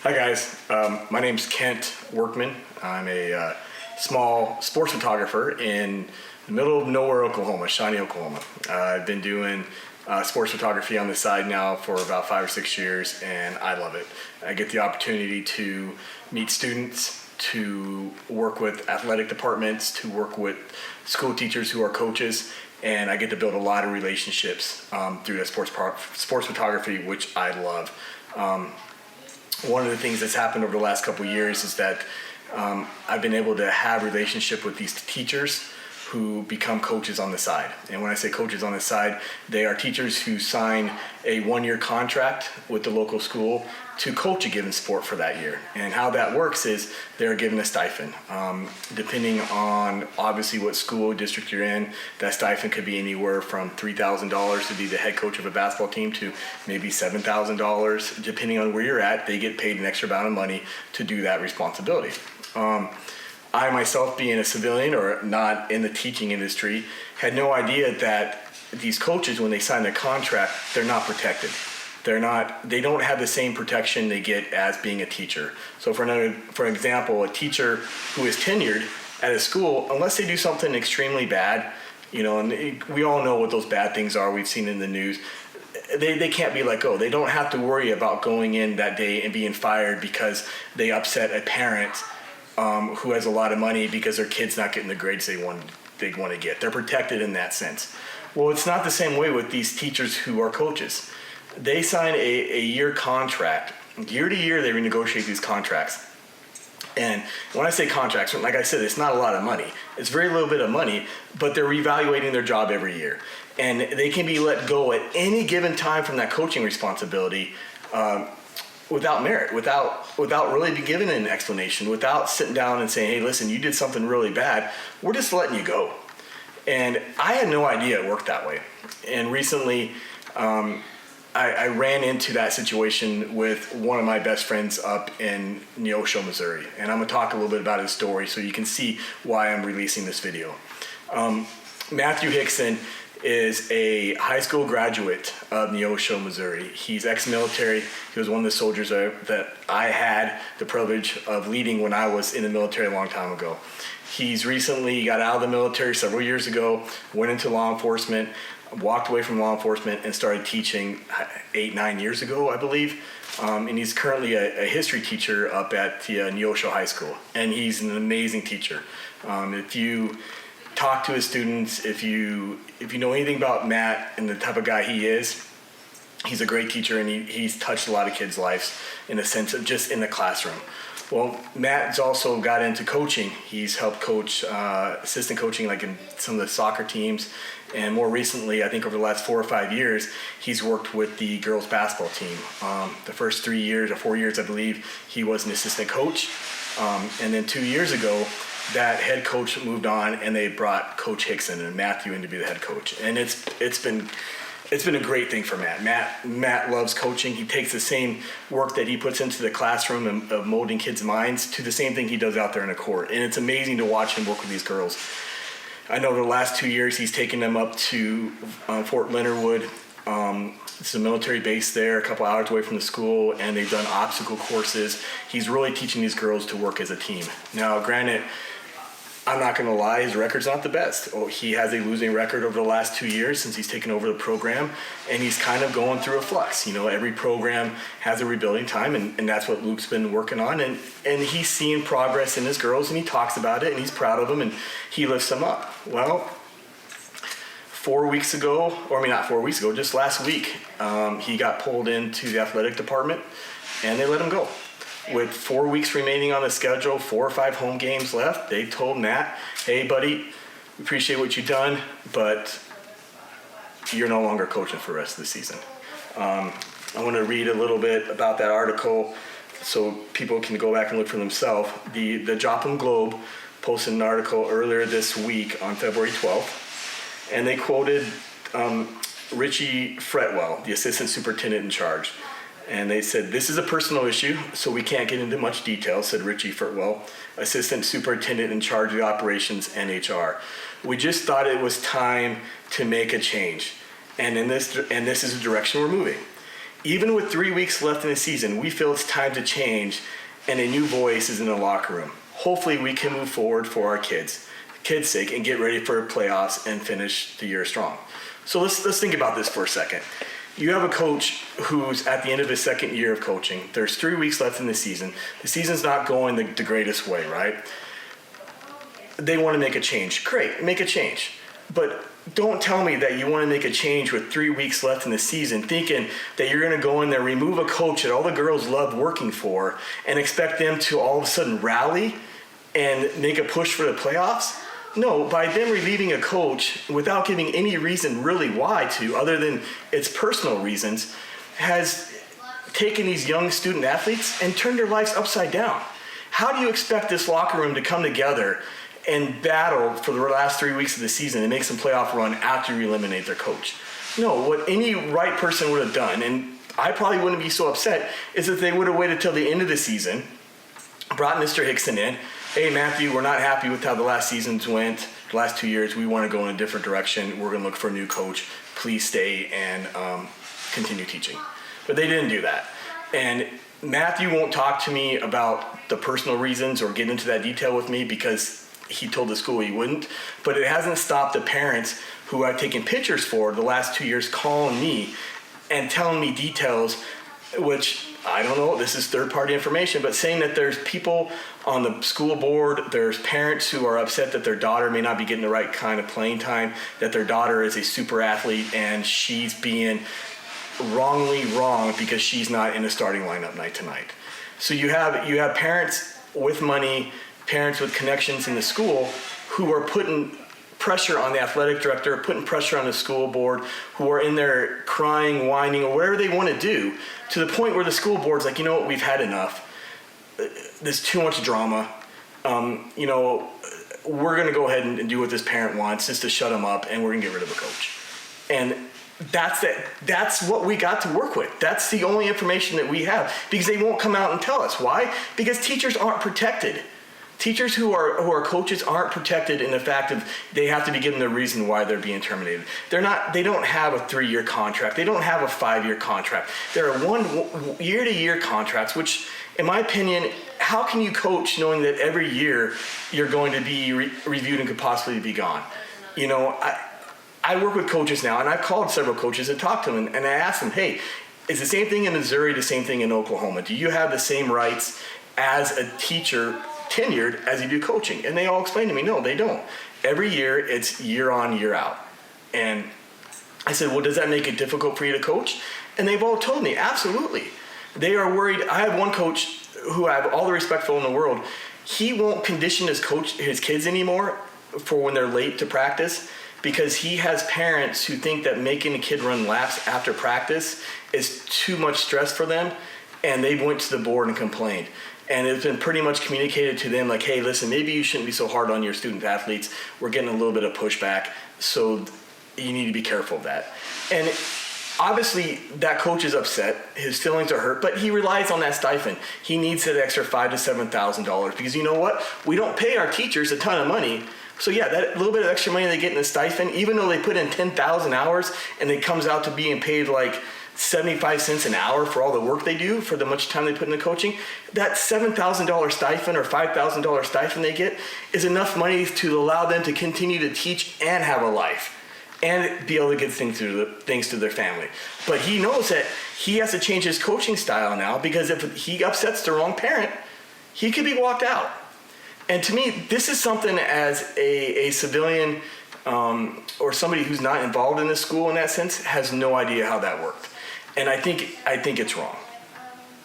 Hi guys, my name's Kent Workman. I'm a small sports photographer in the middle of nowhere, Oklahoma, Shawnee, Oklahoma. I've been doing sports photography on the side now for about 5 or 6 years, and I love it. I get the opportunity to meet students, to work with athletic departments, to work with school teachers who are coaches, and I get to build a lot of relationships through that sports photography, which I love. One of the things that's happened over the last couple of years is that I've been able to have a relationship with these teachers who become coaches on the side. And when I say coaches on the side, they are teachers who sign a 1-year contract with the local school to coach a given sport for that year. And how that works is they're given a stipend. Depending on obviously what school district you're in, that stipend could be anywhere from $3,000 to be the head coach of a basketball team to maybe $7,000. Depending on where you're at, they get paid an extra amount of money to do that responsibility. I myself, being a civilian or not in the teaching industry, had no idea that these coaches, when they sign their contract, they're not protected. They don't have the same protection they get as being a teacher. So for example, a teacher who is tenured at a school, unless they do something extremely bad, and we all know what those bad things are, we've seen in the news, they can't be let go. They don't have to worry about going in that day and being fired because they upset a parent who has a lot of money because their kid's not getting the grades they want to get. They're protected in that sense. Well, it's not the same way with these teachers who are coaches. They sign a year contract. Year to year, they renegotiate these contracts. And when I say contracts, like I said, it's not a lot of money. It's very little bit of money, but they're reevaluating their job every year. And they can be let go at any given time from that coaching responsibility without merit, without really be given an explanation, without sitting down and saying, hey, listen, you did something really bad. We're just letting you go. And I had no idea it worked that way. And recently, I ran into that situation with one of my best friends up in Neosho, Missouri. And I'm going to talk a little bit about his story so you can see why I'm releasing this video. Matthew Hickson is a high school graduate of Neosho, Missouri. He's ex-military. He was one of the soldiers that I had the privilege of leading when I was in the military a long time ago. He's recently got out of the military several years ago, went into law enforcement, walked away from law enforcement and started teaching 8-9 years ago, I believe. And he's currently a history teacher up at the Neosho High School. And he's an amazing teacher. If you talk to his students, if you know anything about Matt and the type of guy he is, he's a great teacher, and he's touched a lot of kids' lives in the sense of just in the classroom. Well, Matt's also got into coaching. He's helped coach, assistant coaching, like in some of the soccer teams. And more recently, I think over the last 4 or 5 years, he's worked with the girls basketball team. The first 3 years or 4 years, I believe, he was an assistant coach. And then 2 years ago, that head coach moved on, and they brought Coach Hickson and Matthew in to be the head coach. And it's been a great thing for Matt. Matt loves coaching. He takes the same work that he puts into the classroom of molding kids' minds to the same thing he does out there in the court. And it's amazing to watch him work with these girls. I know the last 2 years he's taken them up to Fort Leonard Wood. It's a military base there, a couple hours away from the school, and they've done obstacle courses. He's really teaching these girls to work as a team. Now, granted, I'm not going to lie, his record's not the best. He has a losing record over the last 2 years since he's taken over the program, and he's kind of going through a flux. Every program has a rebuilding time, and that's what Luke's been working on. And he's seeing progress in his girls, and he talks about it, and he's proud of them, and he lifts them up. Well, 4 weeks ago, just last week, he got pulled into the athletic department, and they let him go. With 4 weeks remaining on the schedule, 4 or 5 home games left, they told Matt, hey, buddy, we appreciate what you've done, but you're no longer coaching for the rest of the season. I want to read a little bit about that article so people can go back and look for themselves. The Joplin Globe posted an article earlier this week on February 12th, and they quoted Richie Fretwell, the assistant superintendent in charge. And they said, this is a personal issue, so we can't get into much detail, said Richie Fretwell, assistant superintendent in charge of the operations and HR. We just thought it was time to make a change. And this is the direction we're moving. Even with 3 weeks left in the season, we feel it's time to change and a new voice is in the locker room. Hopefully we can move forward for our kids' sake and get ready for playoffs and finish the year strong. So let's think about this for a second. You have a coach who's at the end of his second year of coaching. There's 3 weeks left in the season. The season's not going the greatest way, right? They want to make a change. Great, make a change. But don't tell me that you want to make a change with 3 weeks left in the season, thinking that you're going to go in there, remove a coach that all the girls love working for, and expect them to all of a sudden rally and make a push for the playoffs. No, by them relieving a coach without giving any reason really why to, other than its personal reasons, has taken these young student athletes and turned their lives upside down. How do you expect this locker room to come together and battle for the last 3 weeks of the season and make some playoff run after you eliminate their coach? No, what any right person would have done, and I probably wouldn't be so upset, is if they would have waited till the end of the season, brought Mr. Hickson in. Hey, Matthew, we're not happy with how the last seasons went, the last 2 years. We want to go in a different direction. We're going to look for a new coach. Please stay and continue teaching. But they didn't do that. And Matthew won't talk to me about the personal reasons or get into that detail with me because he told the school he wouldn't. But it hasn't stopped the parents who I've taken pictures for the last 2 years calling me and telling me details, which I don't know, this is third-party information, but saying that there's people on the school board, there's parents who are upset that their daughter may not be getting the right kind of playing time, that their daughter is a super athlete and she's being wrongly wrong because she's not in the starting lineup night to night. So you have parents with money, parents with connections in the school who are putting pressure on the athletic director, putting pressure on the school board, who are in there crying, whining, or whatever they want to do, to the point where the school board's like, you know what, we've had enough. There's too much drama. We're going to go ahead and do what this parent wants just to shut him up, and we're going to get rid of a coach. And that's it. That's what we got to work with. That's the only information that we have, because they won't come out and tell us. Why? Because teachers aren't protected. Teachers who are coaches aren't protected in the fact of they have to be given the reason why they're being terminated. They don't have a 3-year contract. They don't have a 5-year contract. There are 1 year-to-year contracts, which, in my opinion, how can you coach knowing that every year you're going to be reviewed and could possibly be gone? You know, I work with coaches now, and I've called several coaches and talked to them, and I asked them, hey, is the same thing in Missouri the same thing in Oklahoma? Do you have the same rights as a teacher tenured as you do coaching? And they all explained to me, no, they don't. Every year it's year on, year out. And I said, well, does that make it difficult for you to coach? And they've all told me, absolutely. They are worried. I have one coach who I have all the respect for in the world. He won't condition his kids anymore for when they're late to practice, because he has parents who think that making a kid run laps after practice is too much stress for them. And they went to the board and complained. And it's been pretty much communicated to them like, hey, listen, maybe you shouldn't be so hard on your student athletes. We're getting a little bit of pushback, so you need to be careful of that. And obviously that coach is upset. His feelings are hurt, but he relies on that stipend. He needs that extra $5,000 to $7,000 because you know what? We don't pay our teachers a ton of money. So yeah, that little bit of extra money they get in the stipend, even though they put in 10,000 hours and it comes out to being paid like 75 cents an hour for all the work they do, for the much time they put into coaching, that $7,000 stipend or $5,000 stipend they get is enough money to allow them to continue to teach and have a life and be able to get things to their family. But he knows that he has to change his coaching style now, because if he upsets the wrong parent, he could be walked out. And to me, this is something as a civilian or somebody who's not involved in the school in that sense has no idea how that worked. And I think it's wrong.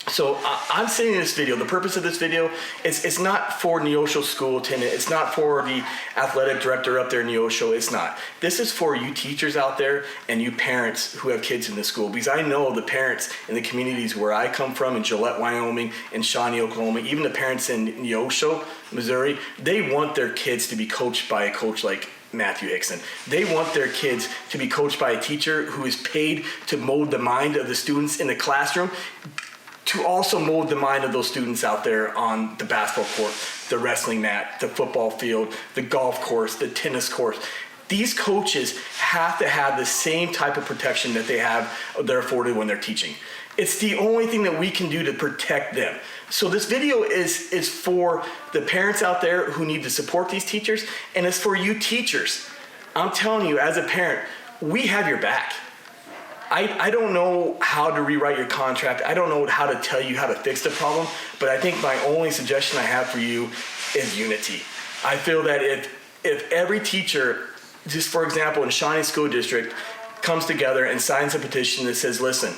So I'm saying in this video, the purpose of this video is it's not for Neosho school attendant. It's not for the athletic director up there in Neosho. It's not. This is for you teachers out there and you parents who have kids in the school, because I know the parents in the communities where I come from, in Gillette, Wyoming, in Shawnee, Oklahoma, even the parents in Neosho, Missouri, they want their kids to be coached by a coach like Matthew Hickson. They want their kids to be coached by a teacher who is paid to mold the mind of the students in the classroom, to also mold the mind of those students out there on the basketball court, the wrestling mat, the football field, the golf course, the tennis course. These coaches have to have the same type of protection that they're afforded when they're teaching. It's the only thing that we can do to protect them. So this video is for the parents out there who need to support these teachers, and it's for you teachers. I'm telling you, as a parent, we have your back. I don't know how to rewrite your contract. I don't know how to tell you how to fix the problem, but I think my only suggestion I have for you is unity. I feel that if every teacher, just for example, in Shawnee School District, comes together and signs a petition that says, listen,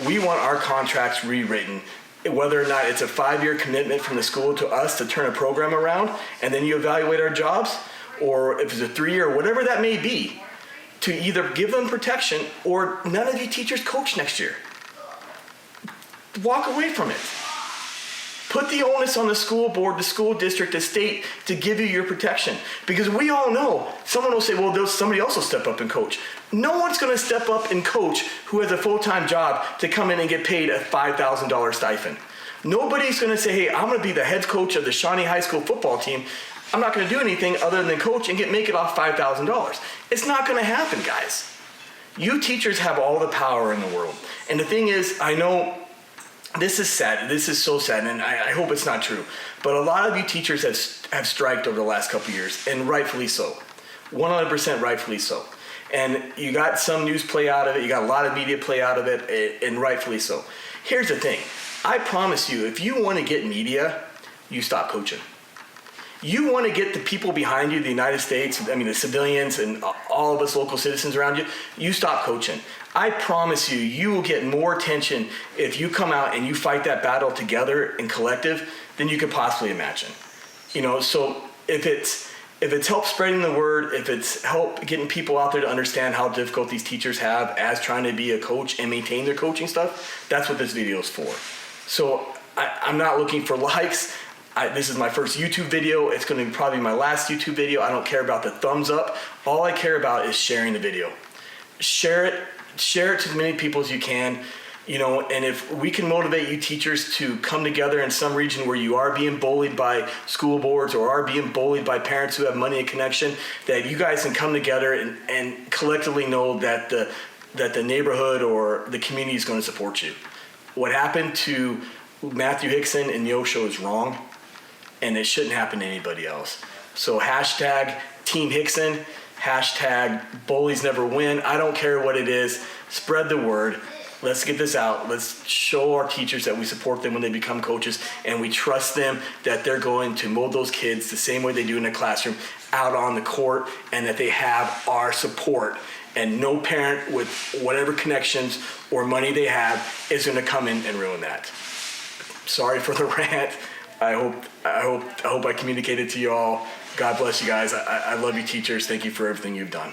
we want our contracts rewritten, whether or not it's a 5-year commitment from the school to us to turn a program around, and then you evaluate our jobs, or if it's a 3-year, whatever that may be, to either give them protection or none of you teachers coach next year. Walk away from it. Put the onus on the school board, the school district, the state to give you your protection. Because we all know, someone will say, well, somebody else will step up and coach. No one's gonna step up and coach who has a full-time job to come in and get paid a $5,000 stipend. Nobody's gonna say, hey, I'm gonna be the head coach of the Shawnee High School football team. I'm not gonna do anything other than coach and make it off $5,000. It's not gonna happen, guys. You teachers have all the power in the world. And the thing is, I know this is sad. This is so sad, and I hope it's not true. But a lot of you teachers have striked over the last couple of years, and rightfully so. 100% rightfully so. And you got some news play out of it. You got a lot of media play out of it, and rightfully so. Here's the thing. I promise you, if you want to get media, you stop coaching. You want to get the people behind you, the United States, the civilians and all of us local citizens around you, you stop coaching. I promise you, you will get more attention if you come out and you fight that battle together and collective than you could possibly imagine. So if it's help spreading the word, if it's help getting people out there to understand how difficult these teachers have as trying to be a coach and maintain their coaching stuff, that's what this video is for. So I'm not looking for likes. This is my first YouTube video. It's going to be probably my last YouTube video. I don't care about the thumbs up. All I care about is sharing the video. Share it to as many people as you can. And if we can motivate you teachers to come together in some region where you are being bullied by school boards or are being bullied by parents who have money and connection, that you guys can come together and collectively know that the neighborhood or the community is going to support you. What happened to Matthew Hickson and Neosho is wrong, and it shouldn't happen to anybody else. So hashtag Team Hickson, hashtag bullies never win. I don't care what it is. Spread the word. Let's get this out. Let's show our teachers that we support them when they become coaches, and we trust them that they're going to mold those kids the same way they do in the classroom out on the court, and that they have our support. And no parent with whatever connections or money they have is going to come in and ruin that. Sorry for the rant. I hope I communicated to you all. God bless you guys. I love you teachers. Thank you for everything you've done.